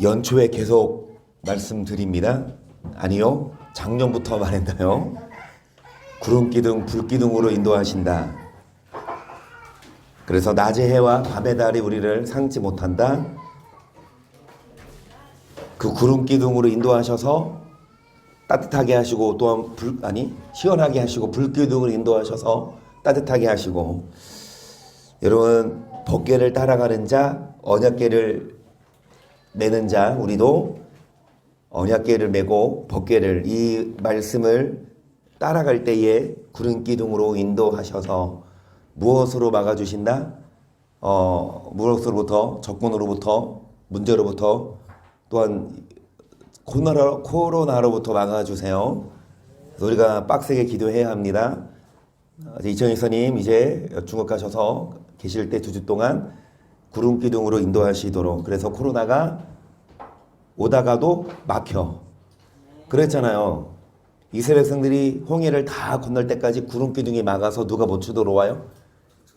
연초에 계속 말씀드립니다. 아니요, 작년부터 말했나요? 구름기둥, 불기둥으로 인도하신다. 그래서 낮의 해와 밤의 달이 우리를 상지 못한다. 그 구름기둥으로 인도하셔서 따뜻하게 하시고, 또한 시원하게 하시고, 불기둥으로 인도하셔서 따뜻하게 하시고, 여러분, 법궤를 따라가는 자, 언약궤를 매는 자, 우리도 언약궤를 메고 법궤를, 이 말씀을 따라갈 때에 구름기둥으로 인도하셔서 무엇으로 막아주신다? 무엇으로부터? 적군으로부터, 문제로부터, 또한 코로나로부터 막아주세요. 우리가 빡세게 기도해야 합니다. 이천일사님 이제 중국 가셔서 계실 때 2주 동안 구름기둥으로 인도하시도록. 그래서 코로나가 오다가도 막혀. 그랬잖아요. 이스라엘 백성들이 홍해를 다 건널 때까지 구름기둥이 막아서 누가 못 치도록 와요?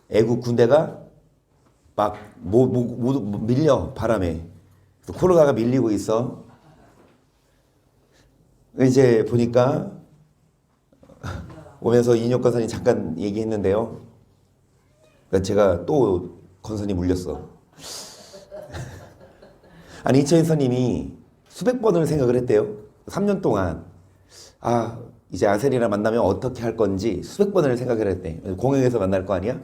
애국 군대가 막 모두 밀려, 바람에. 코로나가 밀리고 있어. 이제 보니까 오면서 인혁 권사님 잠깐 얘기했는데요. 그러니까 제가 또 권사님 울렸어. 아니, 이천인사님이 수백 번을 생각을 했대요. 3년 동안. 이제 아셀이랑 만나면 어떻게 할 건지 수백 번을 생각을 했대. 공항에서 만날 거 아니야?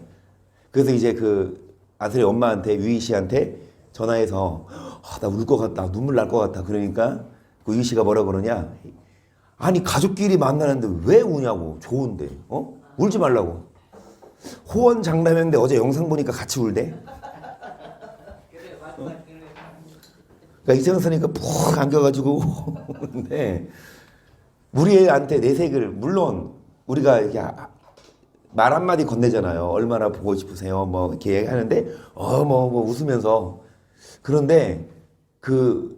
그래서 이제 그 아셀이 엄마한테, 유희 씨한테 전화해서 나 울 것 같다, 눈물 날 것 같다. 그러니까 그 유희 씨가 뭐라 그러냐? 아니, 가족끼리 만나는데 왜 우냐고. 좋은데. 울지 말라고. 호원 장남인데 어제 영상 보니까 같이 울대. 그러니까 이정선 선생님과 푹 안겨가지고 근데 우리한테 내색을, 물론 우리가 이렇게 말 한마디 건네잖아요. 얼마나 보고 싶으세요? 뭐 이렇게 얘기하는데 뭐 웃으면서. 그런데 그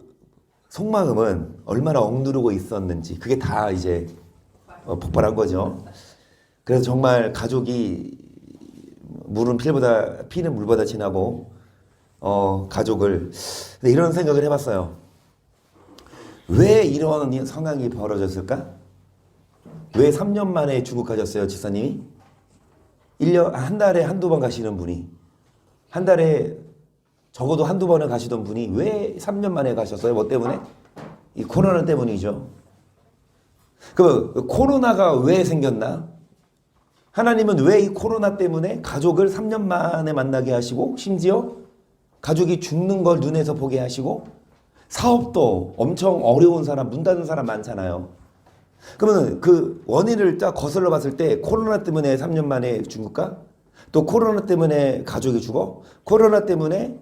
속마음은 얼마나 억누르고 있었는지 그게 다 이제 폭발한 거죠. 그래서 정말 가족이 물은 피는 물보다 진하고 가족을, 근데 이런 생각을 해봤어요. 왜 이런 상황이 벌어졌을까? 왜 3년 만에 중국 가셨어요, 집사님이? 한 달에 한두 번 가시는 분이, 한 달에 적어도 한두 번을 가시던 분이 왜 3년 만에 가셨어요? 뭐 때문에? 이 코로나 때문이죠. 그럼 코로나가 왜 생겼나? 하나님은 왜 이 코로나 때문에 가족을 3년 만에 만나게 하시고, 심지어 가족이 죽는 걸 눈에서 보게 하시고, 사업도 엄청 어려운 사람, 문 닫은 사람 많잖아요. 그러면 그 원인을 딱 거슬러 봤을 때 코로나 때문에 3년 만에 중국가? 또 코로나 때문에 가족이 죽어? 코로나 때문에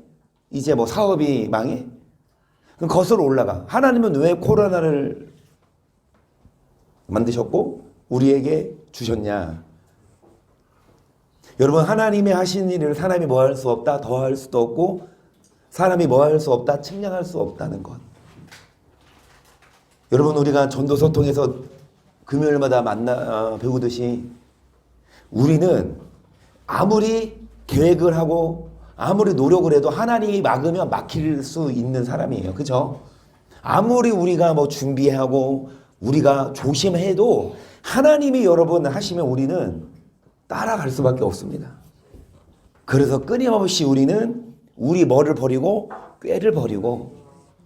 이제 뭐 사업이 망해? 그럼 거슬러 올라가. 하나님은 왜 코로나를 만드셨고 우리에게 주셨냐? 여러분, 하나님이 하신 일을 사람이 뭐 할 수 없다, 더 할 수도 없고, 사람이 뭐 할 수 없다, 측량할 수 없다는 것. 여러분, 우리가 전도서 통해서 금요일마다 배우듯이 우리는 아무리 계획을 하고 아무리 노력을 해도 하나님이 막으면 막힐 수 있는 사람이에요. 그죠? 아무리 우리가 뭐 준비하고 우리가 조심해도 하나님이 여러분 하시면 우리는 따라갈 수밖에 없습니다. 그래서 끊임없이 우리는 우리 뭐를 버리고 꾀를 버리고,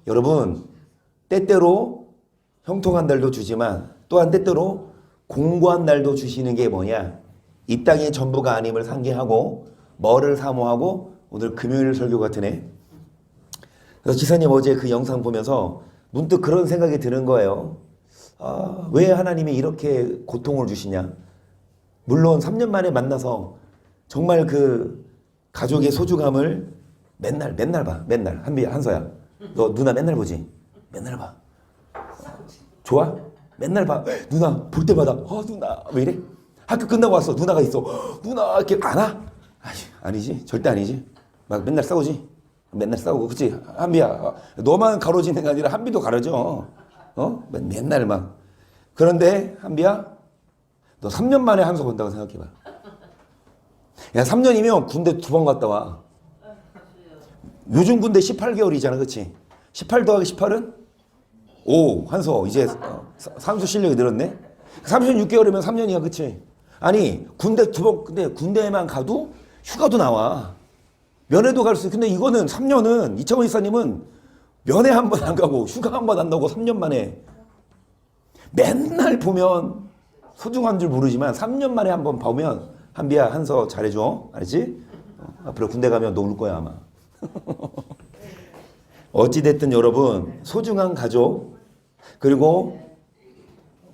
여러분, 때때로 형통한 날도 주지만 또한 때때로 공고한 날도 주시는 게 뭐냐? 이 땅의 전부가 아님을 상기하고 뭐를 사모하고. 오늘 금요일 설교 같으네. 그래서 지사님 어제 그 영상 보면서 문득 그런 생각이 드는 거예요. 왜 하나님이 이렇게 고통을 주시냐? 물론 3년 만에 만나서 정말 그 가족의 소중함을 맨날 봐. 맨날. 한서야, 너 누나 맨날 보지? 맨날 봐. 좋아? 맨날 봐. 누나 볼 때마다 누나 왜 이래? 학교 끝나고 왔어. 누나가 있어. 누나 이렇게 안 와? 아니지. 절대 아니지. 막 맨날 싸우지. 맨날 싸우고. 그치? 한비야, 너만 가로지는 게 아니라 한비도 가로져. 맨날 막. 그런데 한비야, 너 3년 만에 한서 본다고 생각해봐. 야, 3년이면 군대 2번 갔다 와. 요즘 군대 18개월이잖아. 그치? 18 더하기 18은 5. 한소 이제 삼수 실력이 늘었네. 36개월이면 3년이야, 그치? 아니 군대 근데 군대에만 가도 휴가도 나와. 면회도 갈 수. 근데 이거는 3년은 이창원 이사님은 면회 한 번 안 가고 휴가 한 번 안 나고 3년 만에 맨날 보면 소중한 줄 모르지만 3년 만에 한 번 보면 한비야 한서 잘해줘, 알지? 앞으로 군대 가면 너 울 거야 아마. 어찌됐든 여러분 소중한 가족 그리고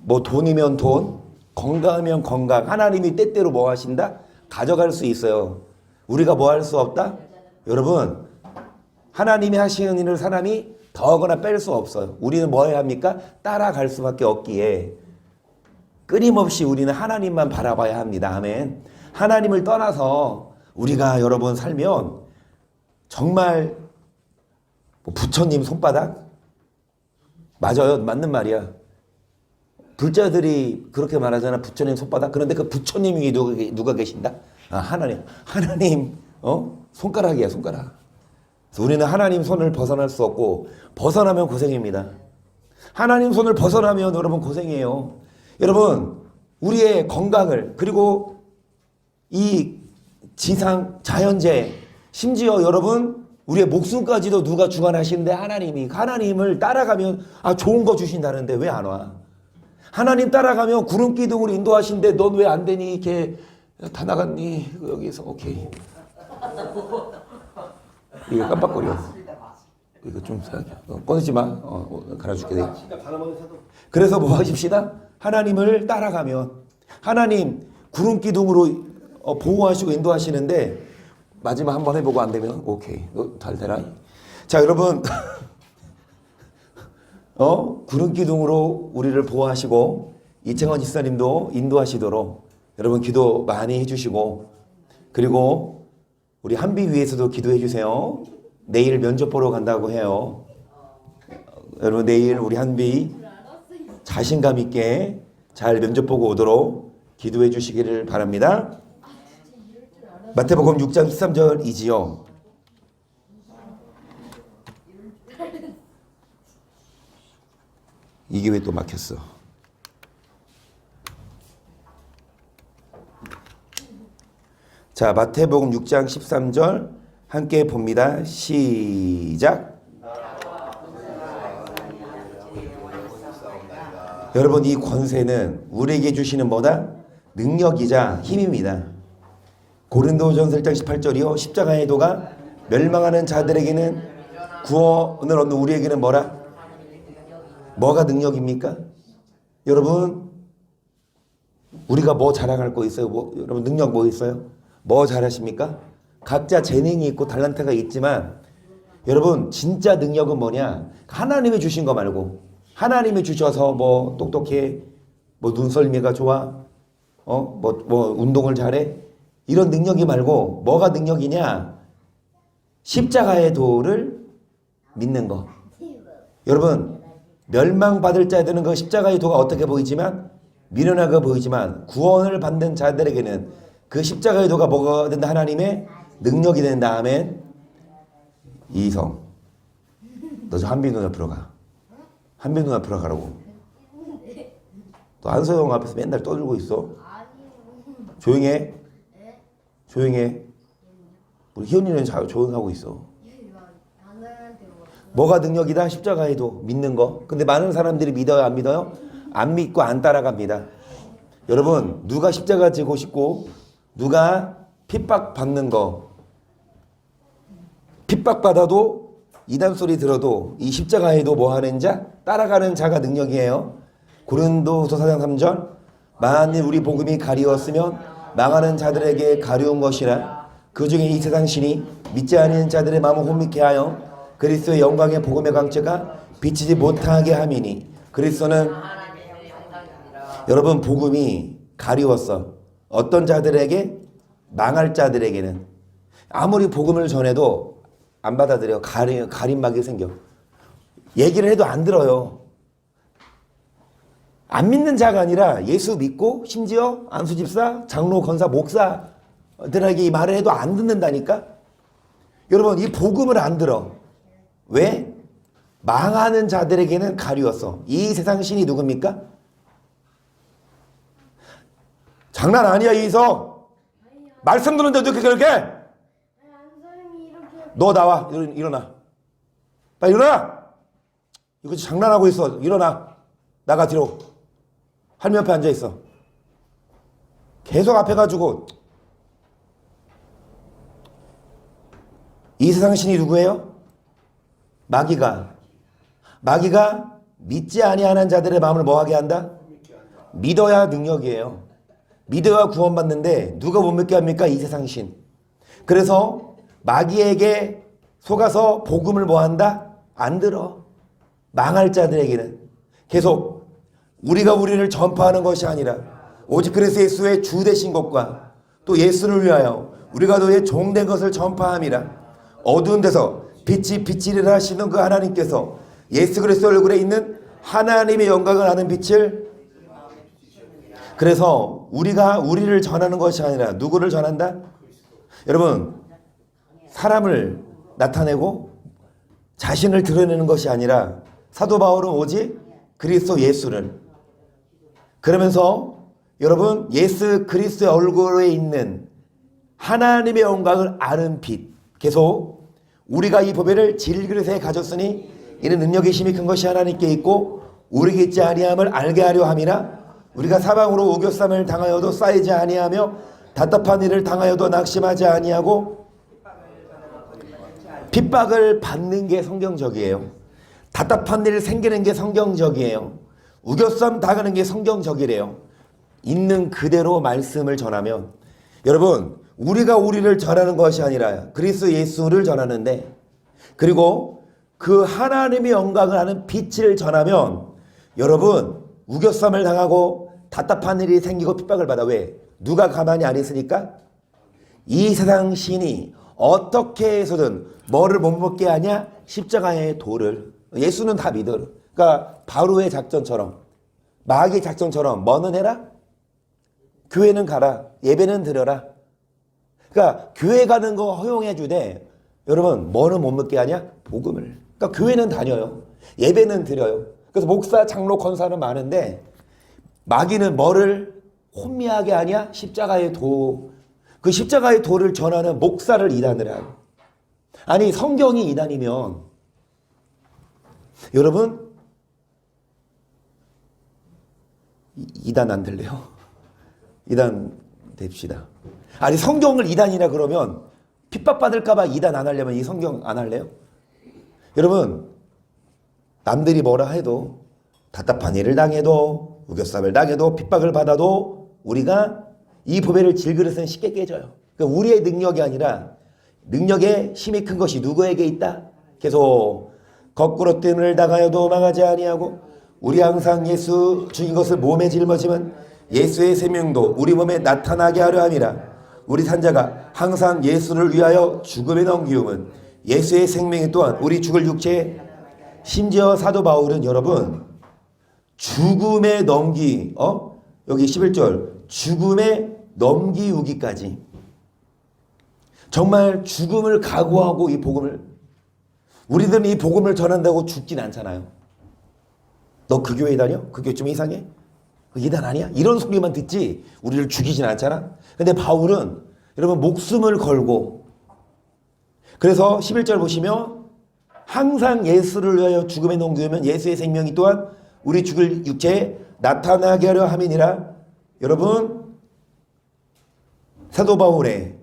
뭐 돈이면 돈 건강하면 건강 하나님이 때때로 뭐 하신다? 가져갈 수 있어요. 우리가 뭐 할 수 없다? 여러분 하나님이 하시는 일을 사람이 더하거나 뺄 수 없어요. 우리는 뭐 해야 합니까? 따라갈 수밖에 없기에 끊임없이 우리는 하나님만 바라봐야 합니다. 아멘. 하나님을 떠나서 우리가 여러분 살면 정말 뭐 부처님 손바닥? 맞아요. 맞는 말이야. 불자들이 그렇게 말하잖아. 부처님 손바닥. 그런데 그 부처님 위에 누가 계신다? 아, 하나님. 하나님 손가락이야, 손가락. 그래서 우리는 하나님 손을 벗어날 수 없고 벗어나면 고생입니다. 하나님 손을 벗어나면 여러분 고생이에요. 여러분 우리의 건강을 그리고 이 지상 자연재해 심지어 여러분 우리의 목숨까지도 누가 주관하시는데 하나님을 따라가면 아 좋은 거 주신다는데 왜 안 와? 하나님 따라가면 구름 기둥으로 인도하신데 넌 왜 안 되니? 이렇게 다 나갔니? 여기서 오케이. 이거 깜빡거려. 이거 좀 꺼내지 마. 갈아줄게. 내가. 그래서 뭐 하십시다? 하나님을 따라가면 하나님 구름 기둥으로 보호하시고 인도하시는데 마지막 한번 해보고 안 되면 오케이. 잘 되라. 자 여러분 구름 기둥으로 우리를 보호하시고 이창원 집사님도 인도하시도록 여러분 기도 많이 해주시고 그리고 우리 한비 위해서도 기도해 주세요. 내일 면접 보러 간다고 해요. 여러분 내일 우리 한비 자신감 있게 잘 면접 보고 오도록 기도해 주시기를 바랍니다. 마태복음 6장 13절이지요. 이게 왜 또 막혔어? 자, 마태복음 6장 13절 함께 봅니다. 시작. 여러분 이 권세는 우리에게 주시는 뭐다? 능력이자 힘입니다. 고린도전서 1장 18절이요. 십자가의 도가 멸망하는 자들에게는 구원을 얻는 우리에게는 뭐라? 뭐가 능력입니까? 여러분 우리가 뭐 자랑할 거 있어요? 여러분 능력 뭐 있어요? 뭐 잘하십니까? 각자 재능이 있고 달란트가 있지만 여러분 진짜 능력은 뭐냐? 하나님이 주신 거 말고 하나님이 주셔서 뭐 똑똑해, 뭐 눈썰미가 좋아, 뭐 운동을 잘해 이런 능력이 말고 뭐가 능력이냐? 십자가의 도를 믿는 거. 여러분 멸망받을 자들은 그 십자가의 도가 어떻게 보이지만 미련하게 보이지만 구원을 받는 자들에게는 그 십자가의 도가 뭐가 된다? 하나님의 능력이 된다. 아멘. 이성 너 저 한비 누나 앞으로 가. 한비 누나 앞으로 가라고. 너 안서영 앞에서 맨날 떠들고 있어. 조용해. 조용해. 우리 희연이는 조용하고 있어. 뭐가 능력이다? 십자가의 도 믿는 거. 근데 많은 사람들이 믿어요 안 믿어요? 안 믿고 안 따라갑니다. 여러분 누가 십자가 지고 싶고 누가 핍박받는 거 핍박받아도 이단 소리 들어도 이 십자가에도 뭐 하는 자? 따라가는 자가 능력이에요. 고린도서 4장 3절 만일 우리 복음이 가리웠으면 망하는 자들에게 가려운 것이라 그 중에 이 세상 신이 믿지 않는 자들의 마음을 혼미케 하여 그리스도의 영광의 복음의 광채가 비치지 못하게 함이니 그리스도는 여러분 복음이 가리웠어. 어떤 자들에게? 망할 자들에게는. 아무리 복음을 전해도 안 받아들여. 가림막이 생겨. 얘기를 해도 안 들어요. 안 믿는 자가 아니라 예수 믿고 심지어 안수집사, 장로, 권사, 목사들에게 이 말을 해도 안 듣는다니까. 여러분 이 복음을 안 들어. 왜? 망하는 자들에게는 가리웠어. 이 세상 신이 누굽니까? 장난 아니야 이서. 말씀 듣는데도 그렇게 너 나와. 일어나. 빨리 일어나. 이거 장난하고 있어. 일어나. 나가 뒤로. 할미 옆에 앉아있어. 계속 앞에 가지고. 이 세상 신이 누구예요? 마귀가 믿지 아니하는 자들의 마음을 뭐하게 한다? 믿어야 능력이에요. 믿어야 구원받는데 누가 못 믿게 합니까? 이 세상 신. 그래서 마귀에게 속아서 복음을 뭐한다? 안 들어. 망할 자들에게는 계속 우리가 우리를 전파하는 것이 아니라 오직 그리스도 예수의 주 되신 것과 또 예수를 위하여 우리가 너의 종된 것을 전파함이라. 어두운 데서 빛이 빛이리라 하시는 그 하나님께서 예수 그리스도 얼굴에 있는 하나님의 영광을 아는 빛을, 그래서 우리가 우리를 전하는 것이 아니라 누구를 전한다? 여러분, 사람을 나타내고 자신을 드러내는 것이 아니라 사도 바울은 오직 그리스도 예수를, 그러면서 여러분 예수 그리스도의 얼굴에 있는 하나님의 영광을 아는 빛, 계속 우리가 이 보배를 질그릇에 가졌으니 이는 능력의 힘이 큰 것이 하나님께 있고 우리에게 있지 아니함을 알게 하려 함이라. 우리가 사방으로 우겨쌈을 당하여도 쌓이지 아니하며 답답한 일을 당하여도 낙심하지 아니하고. 핍박을 받는 게 성경적이에요. 답답한 일 생기는 게 성경적이에요. 우겨쌈 당하는 게 성경적이래요. 있는 그대로 말씀을 전하면, 여러분 우리가 우리를 전하는 것이 아니라 그리스도 예수를 전하는데, 그리고 그 하나님의 영광을 아는 빛을 전하면 여러분 우겨쌈을 당하고 답답한 일이 생기고 핍박을 받아. 왜? 누가 가만히 안 있으니까? 이 세상 신이 어떻게 해서든 뭐를 못 먹게 하냐? 십자가의 도를. 예수는 다 믿어. 그러니까 바로의 작전처럼, 마귀의 작전처럼 뭐는 해라? 교회는 가라. 예배는 드려라. 그러니까 교회 가는 거 허용해 주되 여러분 뭐는 못 먹게 하냐? 복음을. 그러니까 교회는 다녀요. 예배는 드려요. 그래서 목사, 장로, 권사는 많은데 마귀는 뭐를 혼미하게 하냐? 십자가의 도. 그 십자가의 도를 전하는 목사를 이단을 하고. 아니 성경이 이단이면 여러분 이단 안 될래요? 이단 됩시다. 아니 성경을 이단이라 그러면 핍박받을까봐 이단 안 하려면 이 성경 안 할래요? 여러분 남들이 뭐라 해도, 답답한 일을 당해도, 우겨쌈을 당해도, 핍박을 받아도 우리가 이 보배를 질그릇은 쉽게 깨져요. 그러니까 우리의 능력이 아니라 능력의 힘이 큰 것이 누구에게 있다? 계속 거꾸로 뜸을 당하여도 망하지 아니하고 우리 항상 예수 주인 것을 몸에 짊어지면 예수의 생명도 우리 몸에 나타나게 하려 함이라. 우리 산자가 항상 예수를 위하여 죽음에 넘기움은 예수의 생명이 또한 우리 죽을 육체에. 심지어 사도 바울은 여러분 죽음에 여기 11절 죽음에 넘기우기까지, 정말 죽음을 각오하고 이 복음을, 우리들은 이 복음을 전한다고 죽진 않잖아요. 너 그 교회 다녀? 그 교회 좀 이상해? 이단 아니야? 이런 소리만 듣지 우리를 죽이진 않잖아. 근데 바울은 여러분 목숨을 걸고, 그래서 11절 보시면 항상 예수를 위하여 죽음에 넘기우면 예수의 생명이 또한 우리 죽을 육체에 나타나게 하려 함이니라. 여러분 사도 바울의,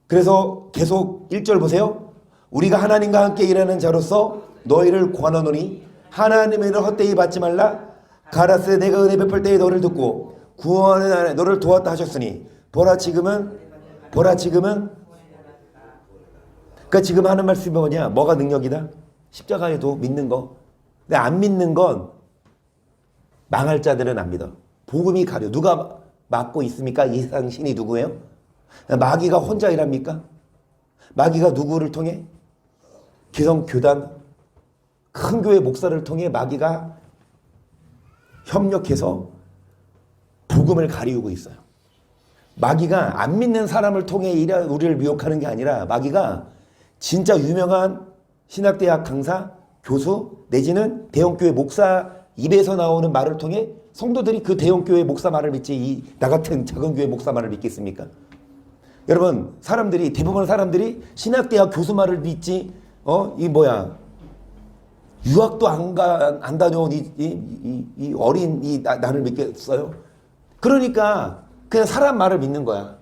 그래서 계속 1절 보세요. 우리가 하나님과 함께 일하는 자로서 너희를 권하노니 하나님의 일을 헛되이 받지 말라. 가라스에 내가 은혜 베풀 때에 너를 듣고 구원의 날에 너를 도왔다 하셨으니 보라 지금은 그러니까 지금 하는 말씀이 뭐냐? 뭐가 능력이다? 십자가에도 믿는 거. 근데 안 믿는 건 망할 자들은 안 믿어. 복음이 가려. 누가 막고 있습니까? 이 세상 신이 누구예요? 마귀가 혼자 일합니까? 마귀가 누구를 통해? 기성교단 큰 교회 목사를 통해 마귀가 협력해서 복음을 가리우고 있어요. 마귀가 안 믿는 사람을 통해 우리를 미혹하는 게 아니라 마귀가 진짜 유명한 신학대학 강사, 교수 내지는 대형교회 목사 입에서 나오는 말을 통해 성도들이 그 대형교회 목사 말을 믿지 나 같은 작은 교회 목사 말을 믿겠습니까? 여러분 대부분 사람들이 신학대학 교수 말을 믿지 유학도 안 다녀온 이 어린 나를 믿겠어요? 그러니까 그냥 사람 말을 믿는 거야.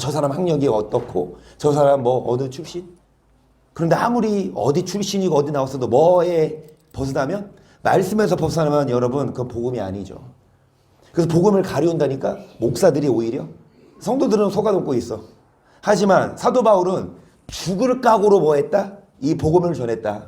저 사람 학력이 어떻고 저 사람 어느 출신? 그런데 아무리 어디 출신이고 어디 나왔어도 뭐에 벗어나면 말씀에서 벗어나면 여러분 그건 복음이 아니죠. 그래서 복음을 가려운다니까 목사들이 오히려 성도들은 속아놓고 있어. 하지만 사도 바울은 죽을 각오로 뭐했다? 이 복음을 전했다.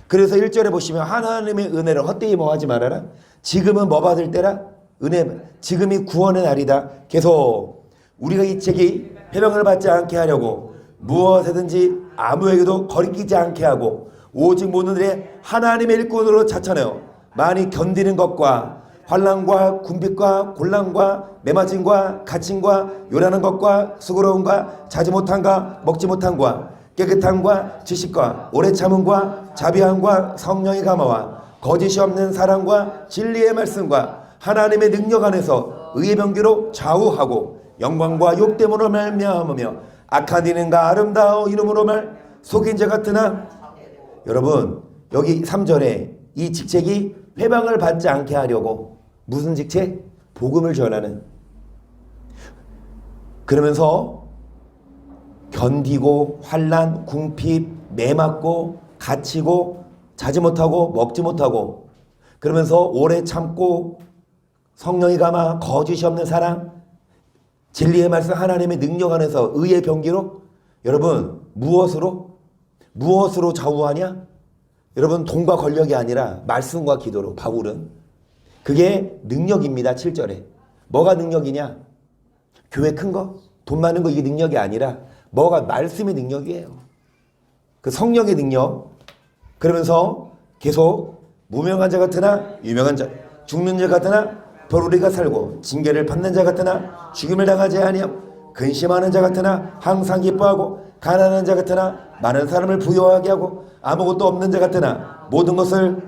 그래서 1절에 보시면 하나님의 은혜를 헛되이 뭐하지 말아라. 지금은 뭐 받을 때라? 은혜. 지금이 구원의 날이다. 계속 우리가 이 책이 해병을 받지 않게 하려고 무엇이든지 아무에게도 거리끼지 않게 하고 오직 모든 일에 하나님의 일꾼으로 자천하여 많이 견디는 것과 환난과 군빛과 곤란과 매맞음과 갇힘과 요란한 것과 수고로움과 자지 못함과 먹지 못함과 깨끗함과 지식과 오래 참음과 자비함과 성령의 감화와 거짓이 없는 사랑과 진리의 말씀과 하나님의 능력 안에서 의의 병기로 좌우하고 영광과 욕됨으로 말미암으며 악한 이름과 아름다운 이름으로 말 속인 자 같으나 여러분 여기 3절에 이 직책이 회방을 받지 않게 하려고 무슨 직책? 복음을 전하는. 그러면서 견디고 환난, 궁핍, 매맞고 갇히고 자지 못하고 먹지 못하고 그러면서 오래 참고 성령이 감아 거짓이 없는 사랑 진리의 말씀 하나님의 능력 안에서 의의 병기로 여러분 무엇으로 좌우하냐? 여러분 돈과 권력이 아니라 말씀과 기도로 바울은 그게 능력입니다. 7절에 뭐가 능력이냐? 교회 큰 거? 돈 많은 거 이게 능력이 아니라 뭐가 말씀의 능력이에요. 그 성령의 능력. 그러면서 계속 무명한 자 같으나 유명한 자 죽는 자 같으나 도리가 살고 징계를 받는 자 같으나 죽임을 당하지 아니하고 근심하는 자 같으나 항상 기뻐하고 가난한 자 같으나 많은 사람을 부유하게 하고 아무것도 없는 자 같으나 모든 것을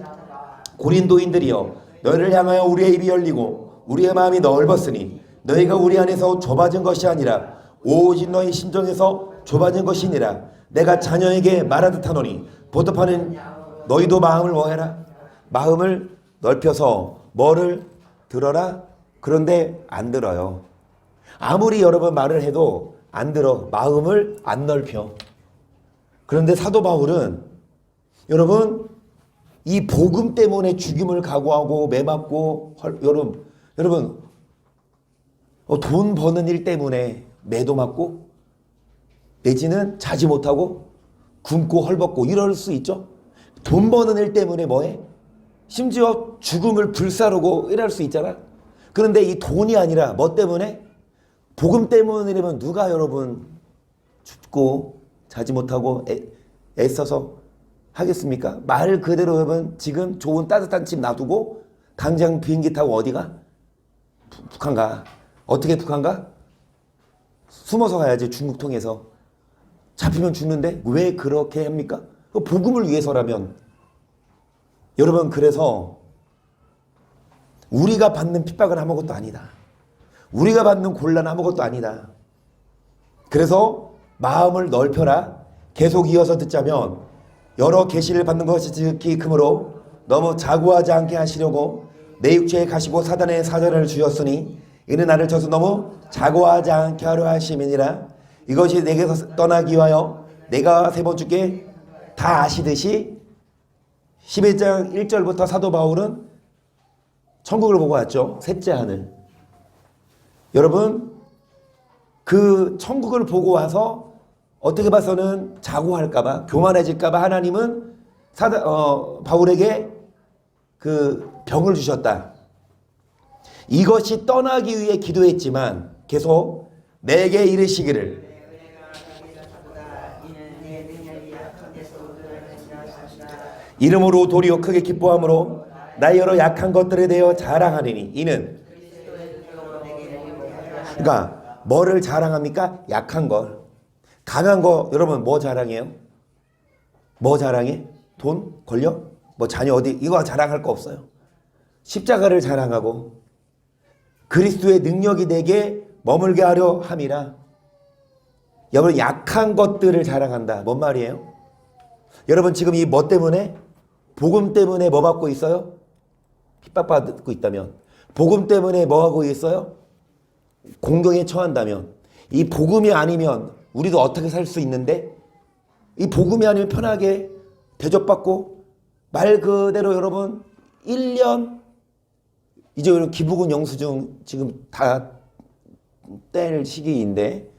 고린도인들이여 너희를 향하여 우리의 입이 열리고 우리의 마음이 넓었으니 너희가 우리 안에서 좁아진 것이 아니라 오직 너희 심정에서 좁아진 것이니라. 내가 자녀에게 말하듯 하노니 보답하는 너희도 마음을 뭐해라? 마음을 넓혀서 뭐를 들어라? 그런데 안 들어요. 아무리 여러분 말을 해도 안 들어. 마음을 안 넓혀. 그런데 사도 바울은 여러분 이 복음 때문에 죽임을 각오하고 매맞고 여러분 돈 버는 일 때문에 매도 맞고 내지는 자지 못하고 굶고 헐벗고 이럴 수 있죠. 돈 버는 일 때문에 뭐해? 심지어 죽음을 불사르고 이럴 수 있잖아. 그런데 이 돈이 아니라 뭐 때문에? 복음 때문이라면 누가 여러분 죽고 자지 못하고 애써서 하겠습니까? 말 그대로 여러분 지금 좋은 따뜻한 집 놔두고 당장 비행기 타고 어디가? 북한 가. 어떻게 북한 가? 숨어서 가야지. 중국 통해서. 잡히면 죽는데 왜 그렇게 합니까? 복음을 위해서라면. 여러분 그래서 우리가 받는 핍박은 아무것도 아니다. 우리가 받는 곤란은 아무것도 아니다. 그래서 마음을 넓혀라. 계속 이어서 듣자면 여러 계시를 받는 것이 지극히 크므로 너무 자고하지 않게 하시려고 내 육체에 가시고 사단의 사자를 주셨으니 이는 나를 쳐서 너무 자고하지 않게 하려 하심이니라. 이것이 내게서 떠나기 위하여 내가 세 번 주께 다 아시듯이 11장 1절부터 사도 바울은 천국을 보고 왔죠. 셋째 하늘. 여러분 그 천국을 보고 와서 어떻게 봐서는 자고할까봐 교만해질까봐 하나님은 바울에게 그 병을 주셨다. 이것이 떠나기 위해 기도했지만 계속 내게 이르시기를 이름으로 도리어 크게 기뻐함으로 나의 여러 약한 것들에 대하여 자랑하리니 이는 그러니까 뭐를 자랑합니까? 약한 걸. 강한 거 여러분 뭐 자랑해요? 뭐 자랑해? 돈? 권력? 뭐 자녀 어디 이거 자랑할 거 없어요. 십자가를 자랑하고 그리스도의 능력이 내게 머물게 하려 함이라. 여러분 약한 것들을 자랑한다. 뭔 말이에요? 여러분 지금 이 뭐 때문에? 복음 때문에 뭐 받고 있어요? 핍박받고 있다면. 복음 때문에 뭐 하고 있어요? 공경에 처한다면. 이 복음이 아니면 우리도 어떻게 살 수 있는데, 이 복음이 아니면 편하게 대접받고 말 그대로 여러분 1년 이제 기부금 영수증 지금 다 뗄 시기인데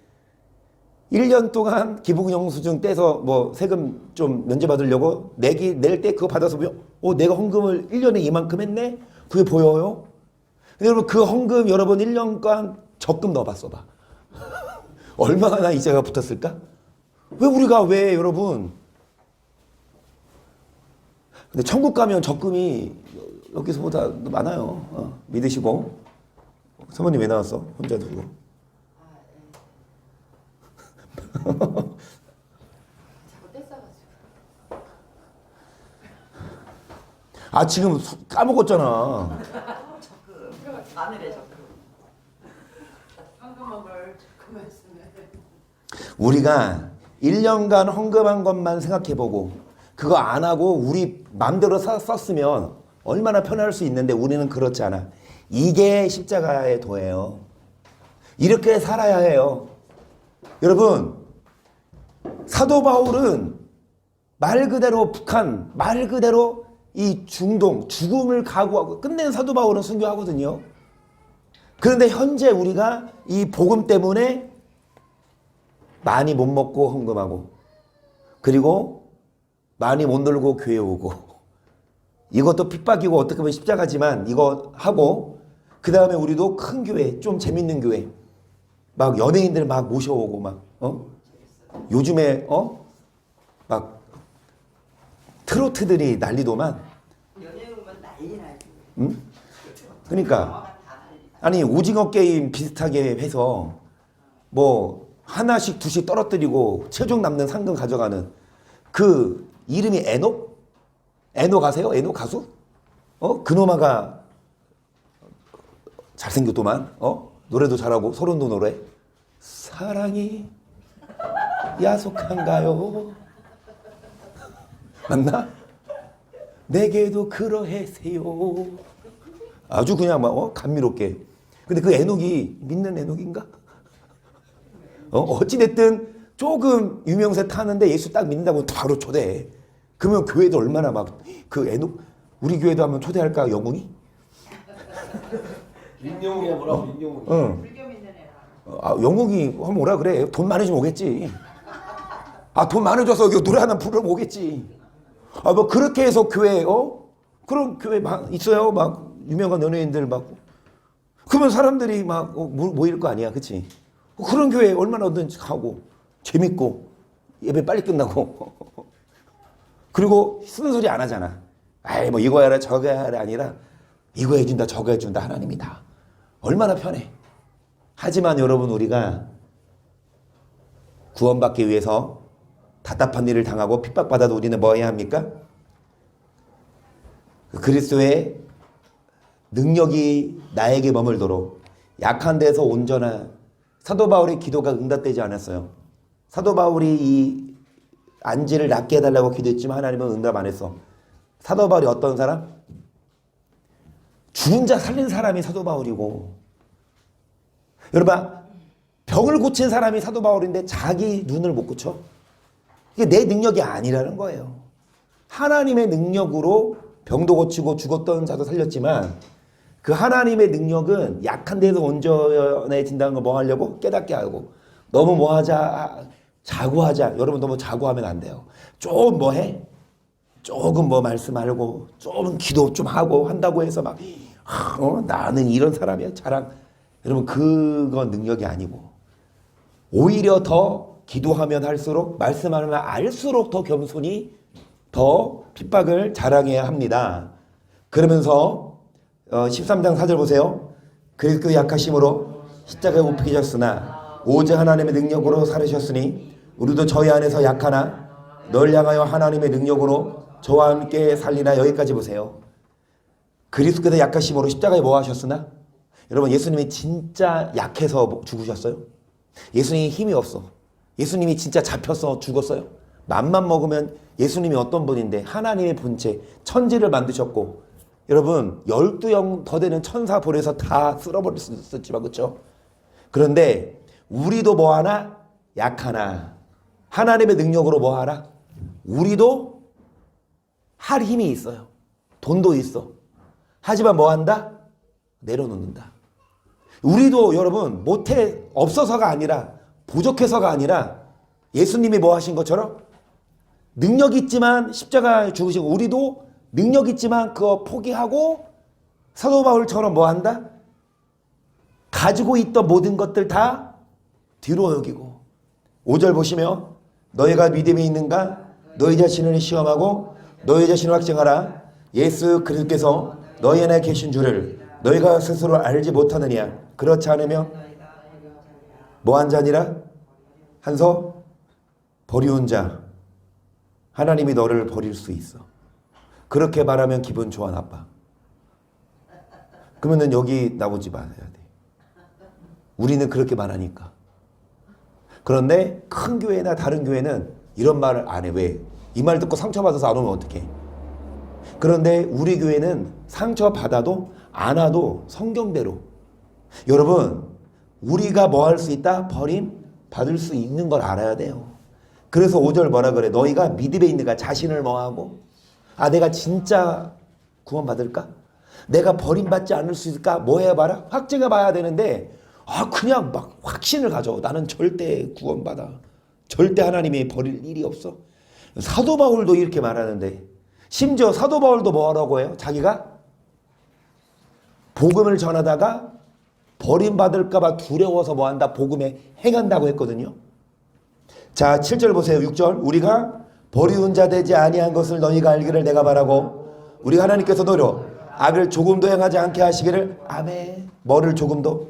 1년 동안 기부금 영수증 떼서 뭐 세금 좀 면제받으려고 낼 때 그거 받아서 보면 내가 헌금을 1년에 이만큼 했네? 그게 보여요? 근데 여러분 그 헌금 여러분 1년간 적금 넣어봤어 봐. 얼마나 이자가 붙었을까? 왜 여러분? 근데 천국 가면 적금이 여기서보다 많아요. 믿으시고. 사모님 왜 나왔어? 혼자 두고. 자꾸 뗐어가지고. 아 지금 까먹었잖아. 마늘에 적금. 황금먹을 적금했으면. 우리가 1년간 헌금한 것만 생각해보고 그거 안 하고 우리 마음대로 썼으면 얼마나 편할 수 있는데 우리는 그렇지 않아. 이게 십자가의 도예요. 이렇게 살아야 해요. 여러분 사도 바울은 말 그대로 북한, 말 그대로 이 중동, 죽음을 각오하고 끝낸 사도 바울은 순교하거든요. 그런데 현재 우리가 이 복음 때문에 많이 못 먹고 헌금하고 그리고 많이 못 놀고 교회 오고 이것도 핍박이고 어떻게 보면 십자가지만 이거 하고 그 다음에 우리도 큰 교회, 좀 재밌는 교회 막 연예인들 막 모셔오고 막 요즘에 막 트로트들이 난리도만. 연예인 오면 난리 나지. 응? 그러니까 아니 오징어 게임 비슷하게 해서 뭐 하나씩 두씩 떨어뜨리고 최종 남는 상금 가져가는 그 이름이 에녹? 에녹 아세요? 에녹 가수? 그놈아가 잘생겼더만 노래도 잘하고 소름도 노래 사랑이 야속한가요? 맞나? 내게도 그러해세요. 아주 그냥 막 감미롭게. 근데 그 에녹이 믿는 에녹인가? 어찌됐든 조금 유명세 타는데 예수 딱 믿는다고 바로 초대해. 그러면 교회도 얼마나 막 그 에녹 우리 교회도 한번 초대할까 영웅이? 민영이야 뭐라고 민영이. 응. 불교 믿는 애라. 영웅이 한번 오라 그래. 돈 많으시면 오겠지. 돈 많아져서 여기 노래 하나 부르면 오겠지. 뭐 그렇게 해서 교회 그런 교회 있어요. 막 유명한 연예인들 막 그러면 사람들이 막 모일 거 아니야, 그렇지? 그런 교회 얼마나 어든지 가고 재밌고 예배 빨리 끝나고 그리고 쓰는 소리 안 하잖아. 아이 뭐 이거 해라 저거 해라 아니라 이거 해준다 저거 해준다 하나님이다. 얼마나 편해. 하지만 여러분 우리가 구원받기 위해서 답답한 일을 당하고 핍박받아도 우리는 뭐 해야 합니까? 그리스도의 능력이 나에게 머물도록 약한 데서 온전한 사도 바울의 기도가 응답되지 않았어요. 사도 바울이 이 안지를 낫게 해달라고 기도했지만 하나님은 응답 안 했어. 사도 바울이 어떤 사람? 죽은 자 살린 사람이 사도 바울이고 여러분 병을 고친 사람이 사도 바울인데 자기 눈을 못 고쳐? 이게 내 능력이 아니라는 거예요. 하나님의 능력으로 병도 고치고 죽었던 자도 살렸지만 그 하나님의 능력은 약한 데서 온전해진다는 걸 뭐 하려고? 깨닫게 하고 너무 뭐 하자 자고하자. 여러분 너무 자고하면 안 돼요. 좀 뭐 해? 조금 뭐 말씀하고 조금 기도 좀 하고 한다고 해서 막 나는 이런 사람이야 자랑. 여러분 그건 능력이 아니고 오히려 더 기도하면 할수록 말씀하면 알수록 더 겸손히 더 핍박을 자랑해야 합니다. 그러면서 13장 4절 보세요. 그 약하심으로 십자가에 못 박히셨으나 오직 하나님의 능력으로 살으셨으니 우리도 저희 안에서 약하나 널 향하여 하나님의 능력으로 저와 함께 살리나. 여기까지 보세요. 그리스도께서 약하심으로 십자가에 뭐 하셨으나? 여러분, 예수님이 진짜 약해서 죽으셨어요? 예수님이 힘이 없어. 예수님이 진짜 잡혀서 죽었어요? 맘만 먹으면 예수님이 어떤 분인데 하나님의 본체 천지를 만드셨고, 여러분 12영 더 되는 천사 보내서 다 쓸어버릴 수 있었지만, 그렇죠? 그런데 우리도 뭐하나? 약하나. 하나님의 능력으로 뭐하라? 우리도 할 힘이 있어요. 돈도 있어. 하지만 뭐한다? 내려놓는다. 우리도 여러분 못해, 없어서가 아니라, 부족해서가 아니라, 예수님이 뭐 하신 것처럼 능력 있지만 십자가에 죽으시고, 우리도 능력 있지만 그거 포기하고 사도 바울처럼 뭐 한다? 가지고 있던 모든 것들 다 뒤로 여기고. 5절 보시면 너희가 믿음이 있는가? 너희 자신을 시험하고 너희 자신을 확증하라. 예수 그리스도께서 너희 안에 계신 줄을 너희가 스스로 알지 못하느냐? 그렇지 않으면 뭐한 자니라? 한서 버리운 자. 하나님이 너를 버릴 수 있어. 그렇게 말하면 기분 좋아, 나빠? 그러면은 여기 나오지 말아야 돼. 우리는 그렇게 말하니까. 그런데 큰 교회나 다른 교회는 이런 말을 안 해. 왜? 이 말 듣고 상처받아서 안 오면 어떡해? 그런데 우리 교회는 상처받아도 안 와도 성경대로. 여러분, 우리가 뭐 할 수 있다? 버림 받을 수 있는 걸 알아야 돼요. 그래서 5절 뭐라 그래? 너희가 믿음에 있는가? 자신을 뭐하고? 아, 내가 진짜 구원받을까? 내가 버림받지 않을 수 있을까? 뭐 해봐라? 확증해 봐야 되는데, 아, 그냥 막 확신을 가져. 나는 절대 구원받아. 절대 하나님이 버릴 일이 없어. 사도 바울도 이렇게 말하는데, 심지어 사도 바울도 뭐라고 해요? 자기가 복음을 전하다가 버림받을까 봐 두려워서 뭐한다? 복음에 행한다고 했거든요. 자, 7절 보세요. 6절. 우리가 버리운 자 되지 아니한 것을 너희가 알기를 내가 바라고, 우리 하나님께서 너로 악을 조금도 행하지 않게 하시기를. 아멘. 뭐를 조금도?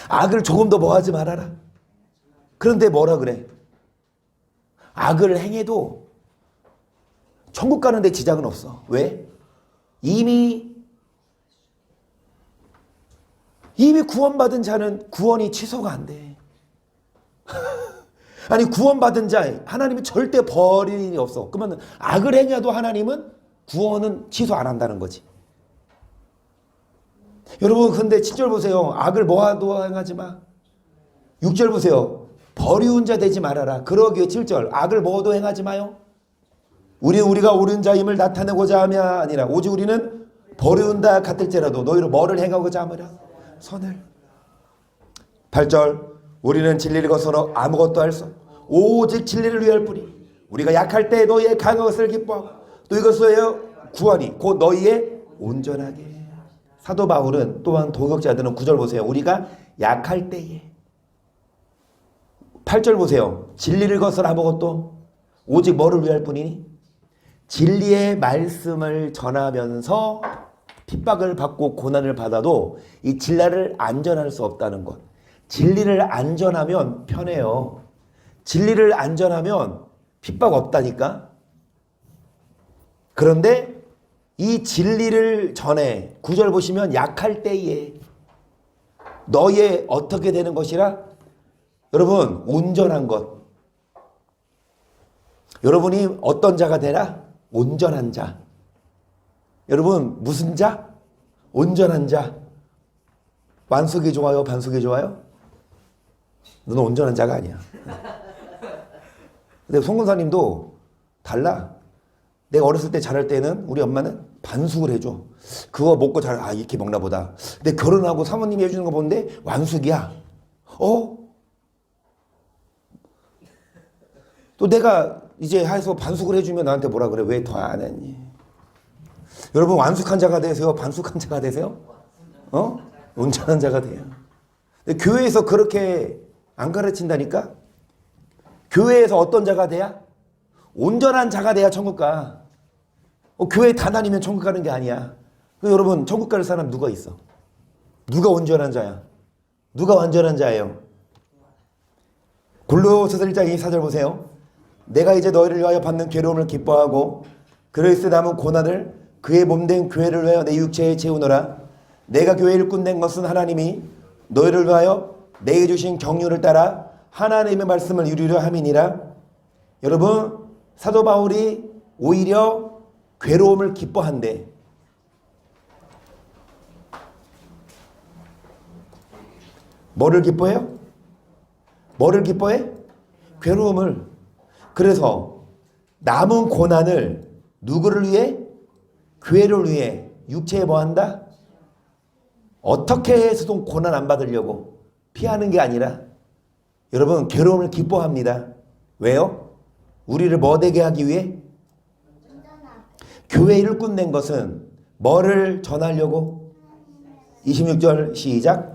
악을 조금도 뭐 하지 말아라. 그런데 뭐라 그래? 악을 행해도 천국 가는데 지장은 없어. 왜? 이미 구원받은 자는 구원이 취소가 안 돼. 아니, 구원받은 자 하나님이 절대 버릴 일이 없어. 그러면 악을 행해도 하나님은 구원은 취소 안 한다는 거지. 여러분, 근데 7절 보세요. 악을 뭐하도 행하지 마. 6절 보세요. 버리운 자 되지 말아라. 그러기에 7절. 악을 뭐도 행하지 마요. 우리가 옳은 자임을 나타내고자 하며 아니라 오직 우리는 버리운다 같을지라도 너희로 뭐를 행하고자 하느라? 선을. 8절. 우리는 진리를 거스러 아무것도 할 수 없고 오직 진리를 위할 뿐이. 우리가 약할 때 너희의 강한 것을 기뻐하고 또 이것을 구하니 곧 너희의 온전하게. 사도 바울은 또한 도격자들은 9절 보세요. 우리가 약할 때에. 8절 보세요. 진리를 거스러 아무것도 오직 뭐를 위할 뿐이니? 진리의 말씀을 전하면서 핍박을 받고 고난을 받아도 이 진리를 안전할 수 없다는 것. 진리를 안전하면 편해요. 진리를 안전하면 핍박 없다니까. 그런데 이 진리를 전해 9절 보시면 약할 때에 너의 어떻게 되는 것이라? 여러분, 온전한 것. 여러분이 어떤 자가 되라? 온전한 자. 여러분, 무슨 자? 온전한 자. 완숙이 좋아요? 반숙이 좋아요? 너는 온전한 자가 아니야. 근데 송근사님도 달라. 내가 어렸을 때 자랄 때는 우리 엄마는 반숙을 해줘. 그거 먹고 이렇게 먹나 보다. 근데 결혼하고 사모님이 해주는 거 보는데 완숙이야. 또 내가 이제 해서 반숙을 해주면 나한테 뭐라 그래? 왜 더 안 했니? 여러분, 완숙한 자가 되세요? 반숙한 자가 되세요? 온전한 자가 돼요. 근데 교회에서 그렇게 안 가르친다니까? 교회에서 어떤 자가 돼야? 온전한 자가 돼야 천국 가. 교회 다 다니면 천국 가는 게 아니야. 여러분, 천국 갈 사람 누가 있어? 누가 온전한 자야? 누가 완전한 자예요? 골로새서 1장 24절 보세요. 내가 이제 너희를 위하여 받는 괴로움을 기뻐하고 그리스도 남은 고난을 그의 몸된 교회를 위하여 내 육체에 채우노라. 내가 교회를 끝낸 것은 하나님이 너희를 위하여 내게 주신 경륜을 따라 하나님의 말씀을 이루려 함이니라. 여러분, 사도 바울이 오히려 괴로움을 기뻐한대. 뭐를 기뻐해요? 뭐를 기뻐해? 괴로움을. 그래서 남은 고난을 누구를 위해? 교회를 위해. 육체에 뭐 한다? 어떻게 해서도 고난 안 받으려고 피하는 게 아니라 여러분 괴로움을 기뻐합니다. 왜요? 우리를 뭐 되게 하기 위해? 교회를 끝낸 것은 뭐를 전하려고? 26절 시작.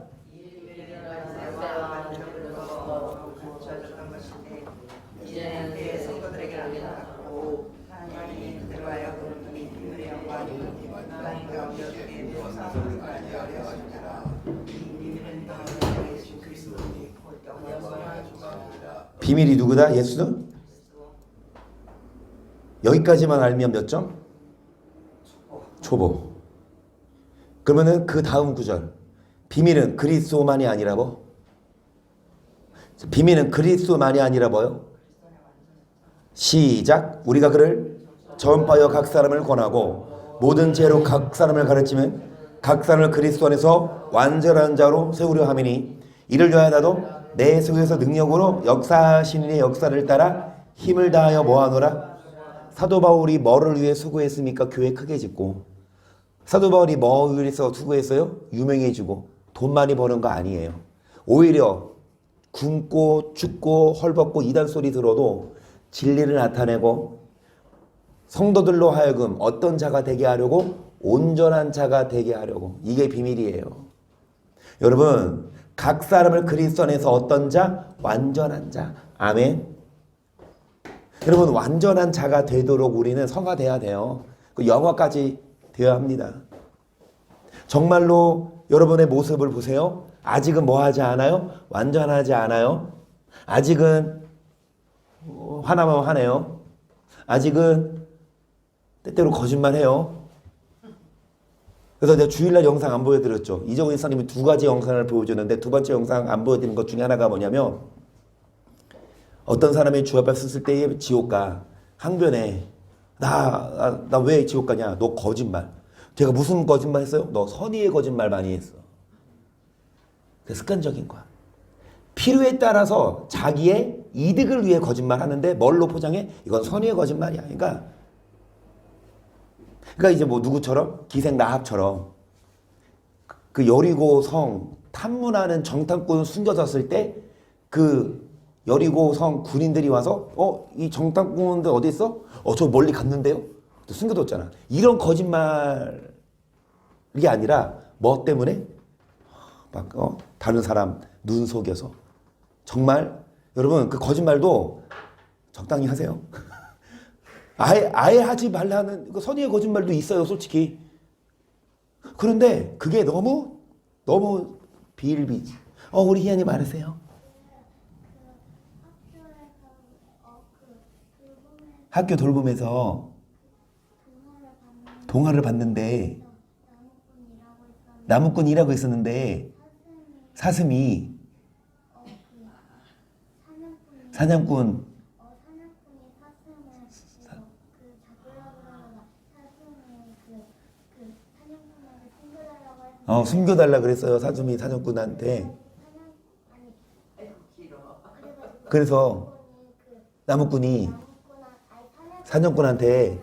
비밀이 누구다? 예수? 여기까지만 알면 몇 점? 초보. 그러면은 그 다음 구절. 비밀은 그리스도만이 아니라 뭐? 비밀은 그리스도만이 아니라 뭐요? 시작. 우리가 그를 전파하여 각 사람을 권하고 모든 죄로 각 사람을 가르치면 각 사람을 그리스도 안에서 완전한 자로 세우려 함이니 이를 위하여 나도 내 속에서 능력으로 역사하시는 이의 역사를 따라 힘을 다하여 뭐하노라. 사도 바울이 뭐를 위해 수고했습니까? 교회 크게 짓고. 사도 바울이 뭐 위해서 수고했어요? 유명해지고 돈 많이 버는 거 아니에요. 오히려 굶고 춥고 헐벗고 이단 소리 들어도 진리를 나타내고 성도들로 하여금 어떤 자가 되게 하려고? 온전한 자가 되게 하려고. 이게 비밀이에요. 여러분, 각 사람을 그리스도 안에서 어떤 자? 완전한 자. 아멘. 여러분, 완전한 자가 되도록 우리는 성화돼야 돼요. 그 영화까지 되어야 합니다. 정말로 여러분의 모습을 보세요. 아직은 뭐 하지 않아요? 완전하지 않아요. 아직은 화나면 화내요. 아직은 때때로 거짓말해요. 그래서 내가 주일날 영상 안 보여드렸죠. 이정훈 이사님이 두 가지 영상을 보여주는데 두 번째 영상 안 보여드린 것 중에 하나가 뭐냐면 어떤 사람이 주 앞에 섰을 때에 지옥 가. 항변해. 나 왜 지옥 가냐? 너 거짓말. 제가 무슨 거짓말 했어요? 너 선의의 거짓말 많이 했어. 그 습관적인 거야. 필요에 따라서 자기의 이득을 위해 거짓말 하는데 뭘로 포장해? 이건 선의의 거짓말이야. 그러니까 이제 뭐 누구처럼? 기생 라합처럼 그 여리고 성 탐문하는 정탐꾼 숨겨졌을 때 그 여리고 성 군인들이 와서 이 정탐꾼들 어디 있어? 저 멀리 갔는데요? 또 숨겨뒀잖아. 이런 거짓말이 아니라 뭐 때문에? 막 다른 사람 눈 속여서. 정말 여러분 그 거짓말도 적당히 하세요. 아예 하지 말라는 그 선의의 거짓말도 있어요, 솔직히. 그런데 그게 너무 비일비재. 우리 희연이 말하세요. 학교 돌봄에서 동화를 봤는데 나무꾼 일하고 있었는데 사슴이 사냥꾼 숨겨달라 그랬어요. 사슴이 사냥꾼한테. 그래서 나무꾼이 사냥꾼한테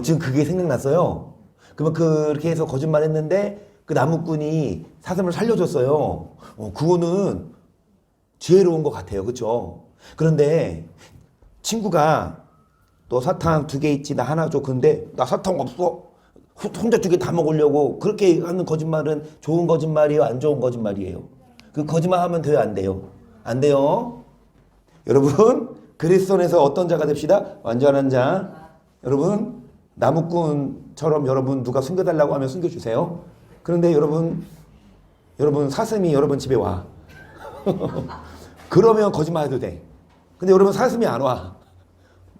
지금 그게 생각났어요. 그러면 그렇게 해서 거짓말했는데 그 나무꾼이 사슴을 살려줬어요. 그거는 지혜로운 것 같아요. 그렇죠? 그런데 친구가 너 사탕 2개 있지? 나 하나 줘. 근데 나 사탕 없어. 혼자 2개 다 먹으려고. 그렇게 하는 거짓말은 좋은 거짓말이에요? 안 좋은 거짓말이에요? 그 거짓말 하면 돼요? 안 돼요? 안 돼요. 여러분 그리스도 안에서 어떤 자가 됩시다? 완전한 자. 여러분 나무꾼처럼 여러분 누가 숨겨달라고 하면 숨겨주세요. 그런데 여러분 사슴이 여러분 집에 와. 그러면 거짓말해도 돼. 근데 여러분 사슴이 안 와.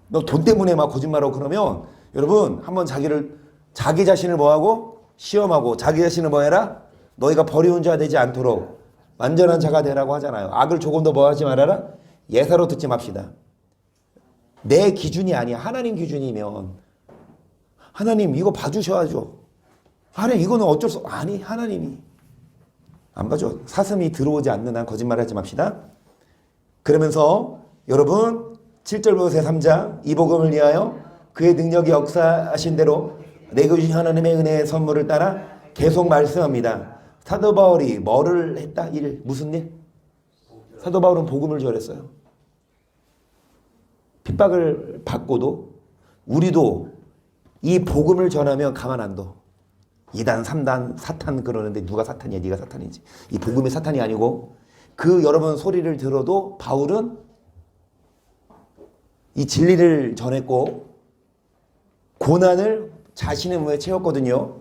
너 돈 때문에 막 거짓말하고 그러면 여러분 한번 자기 자신을 뭐하고 시험하고 자기 자신을 뭐해라? 너희가 버리운 자 되지 않도록 완전한 자가 되라고 하잖아요. 악을 조금 더 뭐하지 말아라? 예사로 듣지 맙시다. 내 기준이 아니야. 하나님 기준이면 하나님 이거 봐주셔야죠. 하나님 이거는 어쩔 수 아니 하나님이 안 봐줘. 사슴이 들어오지 않는 한 거짓말하지 맙시다. 그러면서 여러분 7절부터 제3장 이 복음을 위하여 그의 능력이 역사하신 대로 내게 주신 하나님의 은혜의 선물을 따라 계속 말씀합니다. 사도 바울이 뭐를 했다? 무슨 일? 사도 바울은 복음을 전했어요. 핍박을 받고도 우리도 이 복음을 전하면 가만 안 둬. 2단, 3단, 사탄 그러는데 누가 사탄이야? 네가 사탄이지. 이 복음이 사탄이 아니고 그 여러분 소리를 들어도 바울은 이 진리를 전했고 고난을 자신의 몸에 채웠거든요.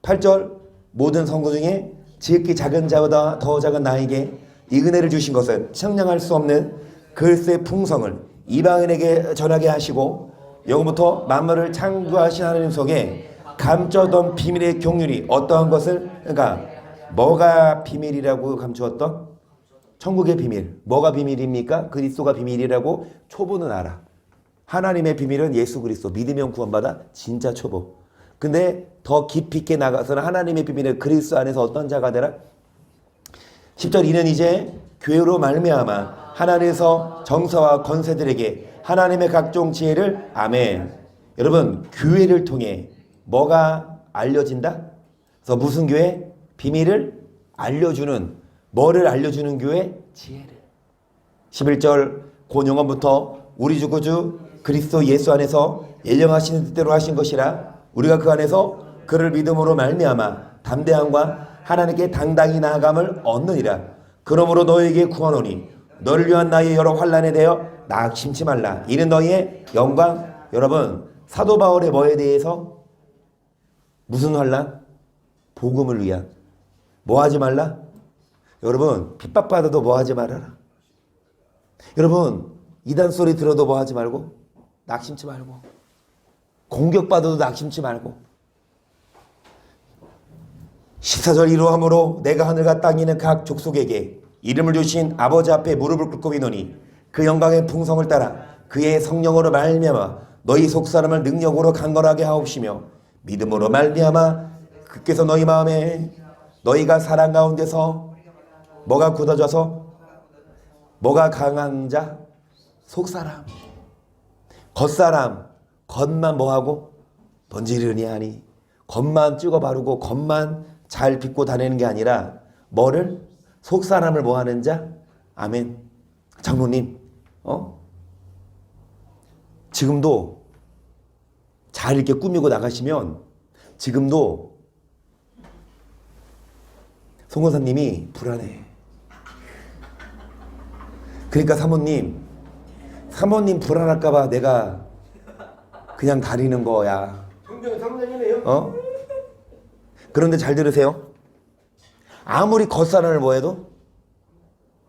8절 모든 성도 중에 지극히 작은 자보다 더 작은 나에게 이 은혜를 주신 것은 청량할 수 없는 글쎄 풍성을 이방인에게 전하게 하시고 영부터 만물을 창조하신 하나님 속에 감춰둔 비밀의 경륜이 어떠한 것을 그러니까 뭐가 비밀이라고 감추었던? 천국의 비밀. 뭐가 비밀입니까? 그리스도가 비밀이라고 초보는 알아. 하나님의 비밀은 예수 그리스도. 믿으면 구원받아. 진짜 초보. 근데 더 깊이 있게 나가서는 하나님의 비밀은 그리스도 안에서 어떤 자가 되라? 10절 이는 이제 교회로 말미암아 하나님에서 정사와 권세들에게 하나님의 각종 지혜를 아멘. 여러분 교회를 통해 뭐가 알려진다? 그래서 무슨 교회? 비밀을 알려주는 뭐를 알려주는 교회? 지혜를. 11절 곧 영원부터 우리 주 구주 그리스도 예수 안에서 예정하시는 뜻대로 하신 것이라 우리가 그 안에서 그를 믿음으로 말미암아 담대함과 하나님께 당당히 나아감을 얻느니라. 그러므로 너희에게 구하노니 너를 위한 나의 여러 환난에 대하여 낙심치 말라. 이는 너희의 영광. 여러분 사도 바울의 뭐에 대해서 무슨 환난? 복음을 위한. 뭐 하지 말라? 여러분 핍박받아도 뭐 하지 말아라. 여러분 이단 소리 들어도 뭐 하지 말고 낙심치 말고 공격받아도 낙심치 말고 14절 이러함으로 내가 하늘과 땅에 있는 각 족속에게 이름을 주신 아버지 앞에 무릎을 꿇고 비노니 그 영광의 풍성을 따라 그의 성령으로 말미암아 너희 속사람을 능력으로 강건하게 하옵시며 믿음으로 말미암아 그께서 너희 마음에 너희가 사랑 가운데서 뭐가 굳어져서 뭐가 강한 자? 속사람 겉사람 겉만 뭐하고 던지르니 하니 겉만 찍어 바르고 겉만 잘 빚고 다니는 게 아니라 뭐를? 속사람을 뭐하는 자? 아멘. 장로님 지금도 잘 이렇게 꾸미고 나가시면 지금도 송건사님이 불안해. 그러니까 사모님 불안할까봐 내가 그냥 다니는 거야. 성경 상관이네요. 그런데 잘 들으세요. 아무리 겉사람을 뭐해도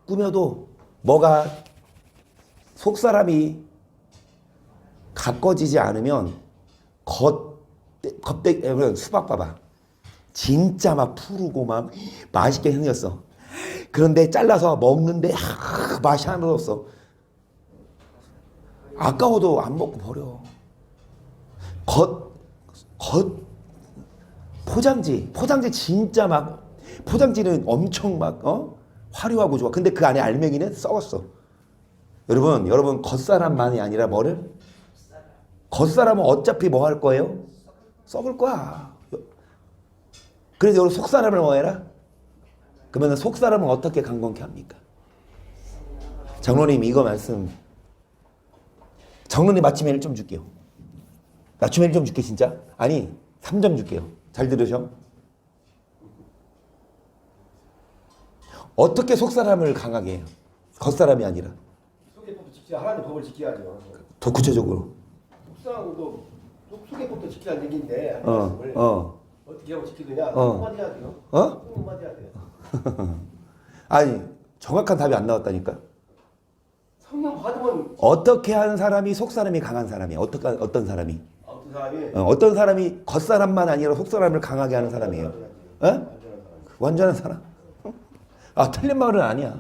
꾸며도 뭐가 속사람이 가꿔지지 않으면 겉대 수박 봐봐. 진짜 막 푸르고 막 맛있게 생겼어. 그런데 잘라서 먹는데 맛이 하나도 없어. 아까워도 안 먹고 버려. 포장지 진짜 막 포장지는 엄청 막 화려하고 좋아. 근데 그 안에 알맹이는 썩었어. 여러분 겉사람만이 아니라 뭐를? 겉사람은 어차피 뭐 할 거예요? 썩을 거야. 그래서 여러분 속사람을 뭐 해라? 그러면 속사람은 어떻게 강건케 합니까? 장로님 이거 말씀 장로님 아침에 1점 줄게요. 아침에 1점 줄게 진짜? 아니 3점 줄게요. 잘 들으셔. 어떻게 속사람을 강하게 해요? 겉사람이 아니라. 속의 법을 지켜야 하나님 법을 지켜야죠. 더 구체적으로. 속사람도 속에부터 지키라는 얘기인데 어, 말씀을 어, 어떻게 하고 지키느냐 어. 한마디 해야 돼요. 어? 한마디 해야 돼요. 아니 정확한 답이 안 나왔다니까. 성령 받으면 어떻게 하는 사람이 속 사람이 강한 사람이야? 어떤 사람이? 어떤 사람이 어떤 사람이 겉사람만 아니라 속 사람을 강하게 하는 사람이에요? 어? 완전한 사람. 완전한 사람? 아 틀린 말은 아니야.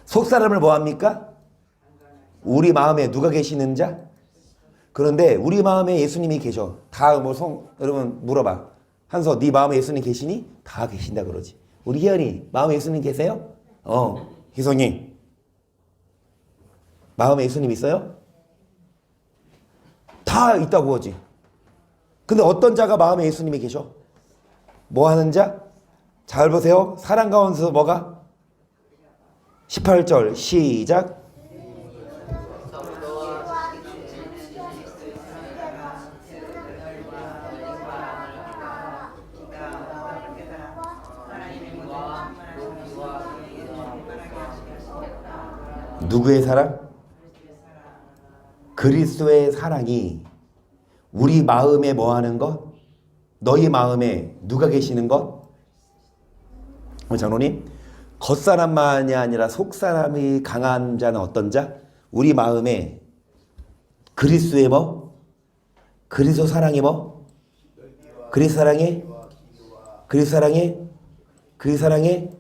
속 사람을 뭐 합니까? 우리 마음에 누가 계시는 자? 그런데 우리 마음에 예수님이 계셔. 다 뭐 여러분 물어봐. 한서 네 마음에 예수님 계시니? 다 계신다 그러지. 우리 희연이 마음에 예수님 계세요? 희성이 마음에 예수님 있어요? 다 있다고 하지. 근데 어떤 자가 마음에 예수님이 계셔? 뭐 하는 자? 잘 보세요. 사랑 가운데서 뭐가? 18절 시작. 누구의 사랑? 그리스도의 사랑이 우리 마음에 뭐 하는 것? 너희 마음에 누가 계시는 것? 장로님, 겉사람만이 아니라 속사람이 강한 자는 어떤 자? 우리 마음에 그리스도의 뭐? 그리스도 사랑이 뭐? 그리스도 사랑이? 그리스도 사랑이? 그리스도 사랑이?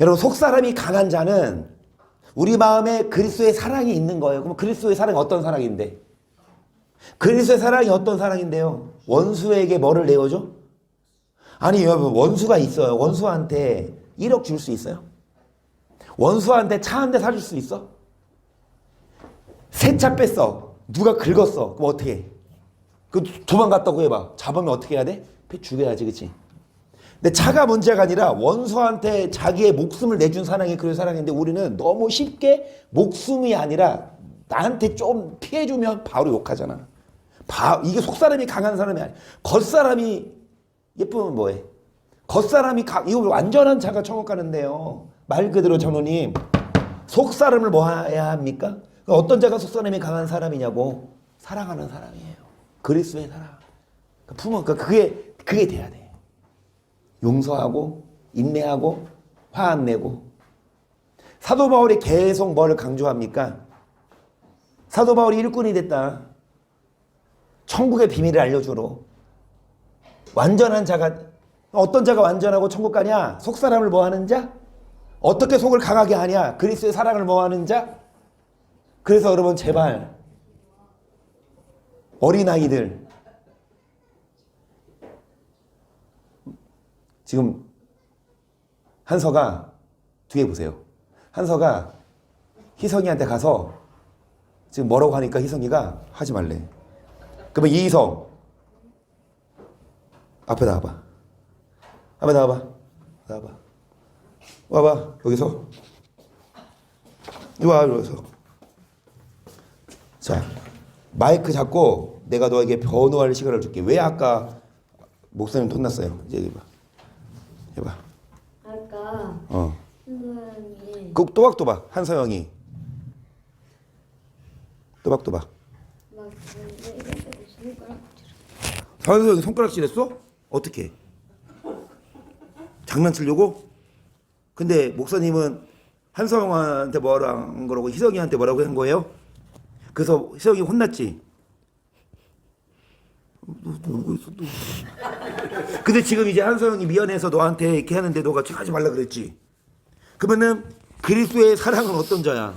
여러분 속사람이 강한 자는 우리 마음에 그리스도의 사랑이 있는 거예요. 그럼 그리스도의 사랑이 어떤 사랑인데? 그리스도의 사랑이 어떤 사랑인데요? 원수에게 뭐를 내어줘? 아니 여러분 원수가 있어요. 원수한테 1억 줄 수 있어요? 원수한테 차 한 대 사줄 수 있어? 새 차 뺐어. 누가 긁었어. 그럼 어떻게 해? 그 도망갔다고 해봐. 잡으면 어떻게 해야 돼? 죽여야지, 그치? 근데 차가 문제가 아니라 원수한테 자기의 목숨을 내준 사랑이 그 사랑인데 우리는 너무 쉽게 목숨이 아니라 나한테 좀 피해주면 바로 욕하잖아. 이게 속사람이 강한 사람이 아니야. 겉사람이 예쁘면 뭐해? 겉사람이 이거 완전한 자가 천국 가는데요. 말 그대로 장로님 속사람을 뭐 해야 합니까? 어떤 자가 속사람이 강한 사람이냐고? 사랑하는 사람이에요. 그리스도의 사랑. 그게 돼야 돼. 용서하고 인내하고 화 안 내고. 사도 바울이 계속 뭐를 강조합니까? 사도 바울이 일꾼이 됐다. 천국의 비밀을 알려주러. 완전한 자가 어떤 자가 완전하고 천국 가냐? 속사람을 뭐 하는 자? 어떻게 속을 강하게 하냐? 그리스도의 사랑을 뭐 하는 자? 그래서 여러분 제발 어린아이들 지금 한서가 뒤에 보세요. 한서가 희성이한테 가서 지금 뭐라고 하니까 희성이가 하지 말래. 그러면 이희성 앞에 나와봐. 앞에 나와봐. 나와봐. 와봐. 여기서. 이리 와. 여기서. 자, 마이크 잡고 내가 너에게 변호할 시간을 줄게. 왜 아까 목사님 혼났어요? 이제 해봐. 해봐. 아까 선생님이 그 또박또박 한서영이 또박또박. 막 이렇게 손가락질을 한서영이 손가락질했어? 어떻게? 장난치려고? 근데 목사님은 한서영한테 뭐라 한 거라고 희성이한테 뭐라고 한 거예요? 그래서 희성이 혼났지? 놀고 있어 또. 근데 지금 이제 한서영이 미안해서 너한테 이렇게 하는데 너가 하지 말라 그랬지? 그러면은 그리스도의 사랑은 어떤 자야?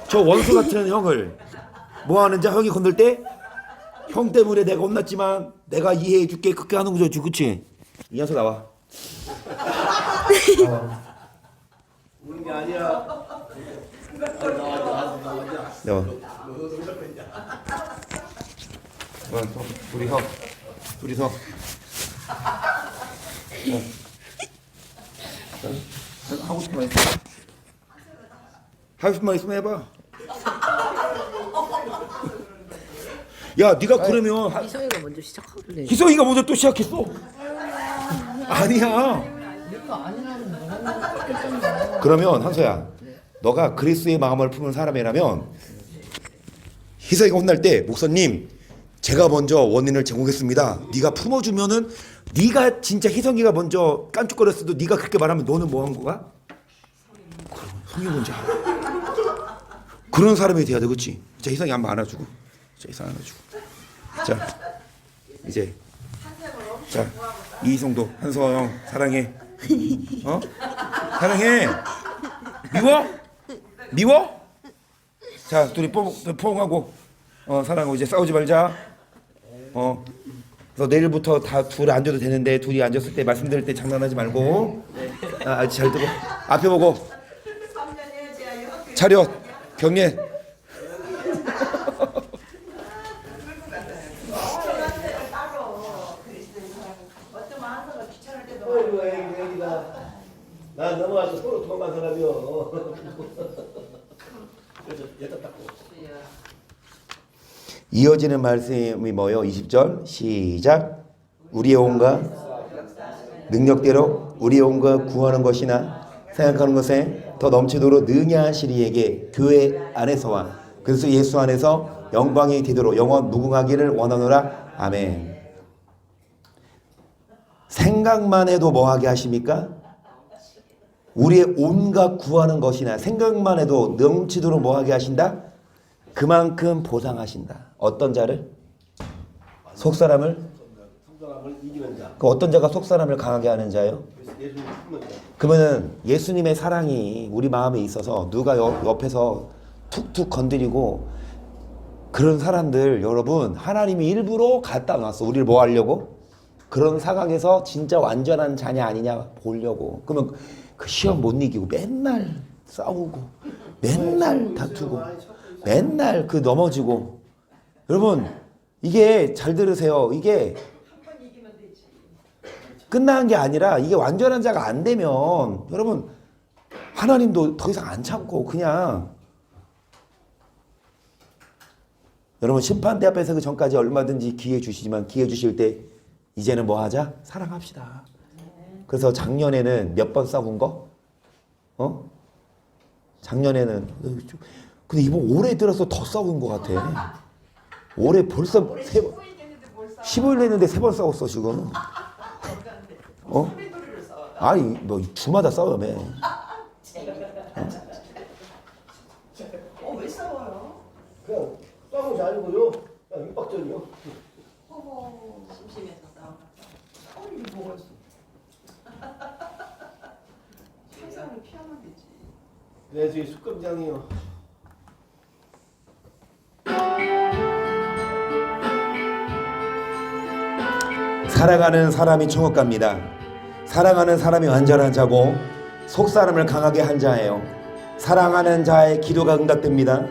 저 원수 같은 형을 뭐 하는 자? 형이 건들 때 형 때문에 내가 혼났지만 내가 이해해 줄게 그렇게 하는 거죠, 그치? 이 녀석 나와. 우는 게 아니야. 나와. 둘이서. 하고 싶은 말 있어. 하고 싶은 말 있으면 해봐. 야, 네가 그러면 희성이가 먼저 시작하길래 희성이가 먼저 또 시작했어. 아니야. 그러면 한서야, 너가 그리스도의 마음을 품은 사람이라면 희석이가 혼날 때 목사님 제가 먼저 원인을 제공했습니다. 네가 품어주면은 네가 진짜 희석이가 먼저 깐죽거렸어도 네가 그렇게 말하면 너는 뭐 한 거야? 성인문제. 그런 사람이 돼야 돼, 그렇지? 자, 희석이 한번 안아주고, 자, 희석 안아주고. 자, 이제 자 이희성도 한서영 사랑해. 어? 사랑해. 미워? 미워? 자, 둘이 포옹하고 사랑하고 이제 싸우지 말자. 그래서 내일부터 다 둘이 앉아도 되는데 둘이 앉았을 때 말씀드릴 때 장난하지 말고. 아주 잘 들어. 앞에 보고. 차렷. 경례. 어이구 애기가 나 넘어가서 서로 도망간 사람이요. 그래서 여기다 닦고. 이어지는 말씀이 뭐요? 20절 시작. 우리의 온갖 능력대로 우리의 온갖 구하는 것이나 생각하는 것에 더 넘치도록 능히 하시리에게 교회 안에서와 그리스도 예수 안에서 영광이 되도록 영원 무궁하기를 원하노라. 아멘. 생각만 해도 뭐하게 하십니까? 우리의 온갖 구하는 것이나 생각만 해도 넘치도록 뭐하게 하신다? 그만큼 보상하신다. 어떤 자를? 속사람을? 속사람을 이기는 자. 그 어떤 자가 속사람을 강하게 하는 자요? 예수님 품는 자. 그러면은 예수님의 사랑이 우리 마음에 있어서 누가 옆에서 툭툭 건드리고 그런 사람들 여러분 하나님이 일부러 갖다 놨어. 우리를 뭐 하려고? 그런 상황에서 진짜 완전한 자냐 아니냐 보려고. 그러면 그 시험 못 이기고 맨날 싸우고 맨날 다투고 맨날 그 넘어지고. 여러분 이게 잘 들으세요. 이게 끝나는 게 아니라 이게 완전한 자가 안 되면 여러분 하나님도 더 이상 안 참고 그냥 여러분 심판대 앞에 서기 전까지 얼마든지 기회 주시지만 기회 주실 때 이제는 뭐 하자? 사랑합시다. 그래서 작년에는 몇 번 싸운 거? 작년에는 근데 이번 올해 들어서 더 싸운 것 같아. 올해 벌써 15일 됐는데 3번 싸웠어 지금. 아니 뭐 주마다 싸워 매. 왜 싸워요? 그냥 싸우는 게 아니고요. 그냥 육박전이요. 심심해서 싸워. 이게 뭐가 있어? 세상을 피하면 되지. 내 저기 숙검장이요. 사랑하는 사람이 천국 갑니다. 사랑하는 사람이 완전한 자고 속 사람을 강하게 한 자예요. 사랑하는 자의 기도가 응답됩니다.